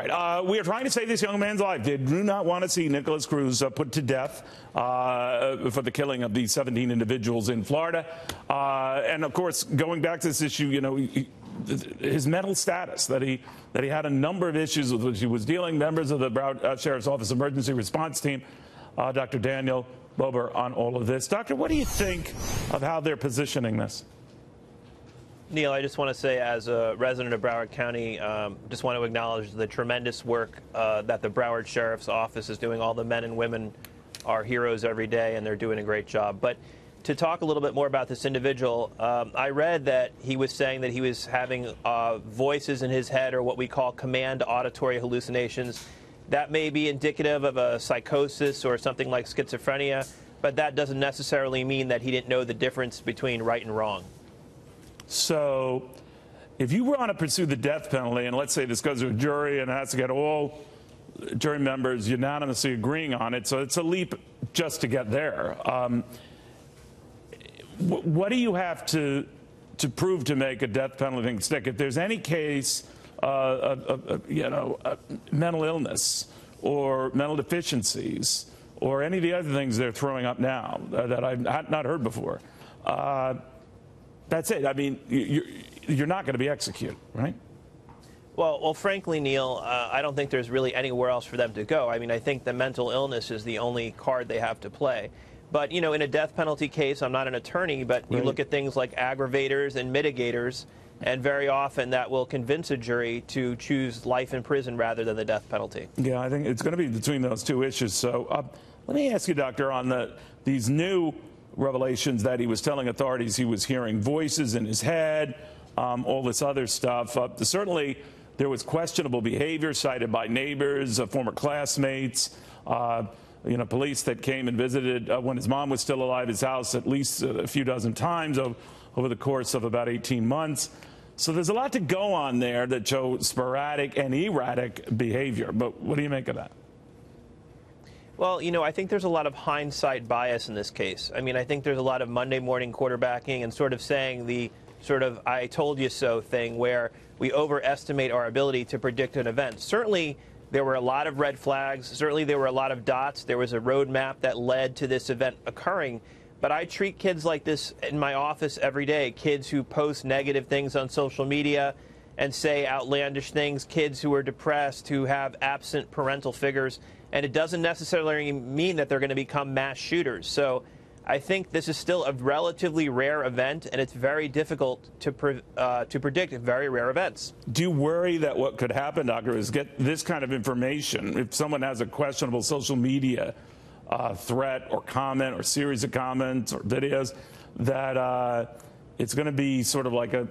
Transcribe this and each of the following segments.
We are trying to save this young man's life. They do not want to see Nicholas Cruz put to death for the killing of these 17 individuals in Florida. And of course, going back to this issue, you know, his mental status, that he had a number of issues with which he was dealing. Members of the Broward Sheriff's Office Emergency Response Team, Dr. Daniel Bober, on all of this. Doctor, what do you think of how they're positioning this? Neil, I just want to say, as a resident of Broward County, just want to acknowledge the tremendous work that the Broward Sheriff's Office is doing. All the men and women are heroes every day, and they're doing a great job. But to talk a little bit more about this individual, I read that he was saying that he was having voices in his head, or what we call command auditory hallucinations. That may be indicative of a psychosis or something like schizophrenia, but that doesn't necessarily mean that he didn't know the difference between right and wrong. So if you want to pursue the death penalty, and let's say this goes to a jury and has to get all jury members unanimously agreeing on it, so it's a leap just to get there. What do you have to prove to make a death penalty thing stick? If there's any case of mental illness or mental deficiencies or any of the other things they're throwing up now that I've not heard before, that's it. I mean, you're not going to be executed, right? Well, frankly, Neil, I don't think there's really anywhere else for them to go. I mean, I think the mental illness is the only card they have to play. But, you know, in a death penalty case, I'm not an attorney, but you look at things like aggravators and mitigators, and very often that will convince a jury to choose life in prison rather than the death penalty. Yeah, I think it's going to be between those two issues. So let me ask you, Doctor, on these new revelations that he was telling authorities he was hearing voices in his head, all this other stuff. Certainly, there was questionable behavior cited by neighbors, former classmates, police that came and visited when his mom was still alive, his house at least a few dozen times over the course of about 18 months. So there's a lot to go on there that show sporadic and erratic behavior. But what do you make of that? Well, you know, I think there's a lot of hindsight bias in this case. I mean, I think there's a lot of Monday morning quarterbacking and sort of saying the sort of I told you so thing, where we overestimate our ability to predict an event. Certainly, there were a lot of red flags. Certainly, there were a lot of dots. There was a roadmap that led to this event occurring. But I treat kids like this in my office every day, kids who post negative things on social media and say outlandish things, kids who are depressed, who have absent parental figures. And it doesn't necessarily mean that they're going to become mass shooters. So I think this is still a relatively rare event, and it's very difficult to predict very rare events. Do you worry that what could happen, Doctor, is get this kind of information, if someone has a questionable social media threat or comment or series of comments or videos, that it's going to be sort of like a,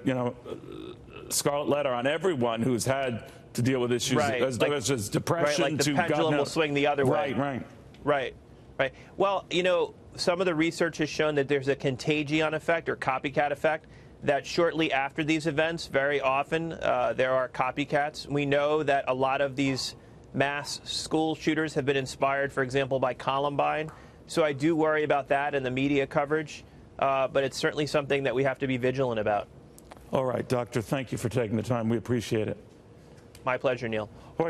scarlet letter on everyone who's had to deal with issues as depression. Right, like the pendulum will swing the other way. Right. Well, some of the research has shown that there's a contagion effect or copycat effect, that shortly after these events, very often there are copycats. We know that a lot of these mass school shooters have been inspired, for example, by Columbine. So I do worry about that and the media coverage, but it's certainly something that we have to be vigilant about. All right, Doctor, thank you for taking the time. We appreciate it. My pleasure, Neil.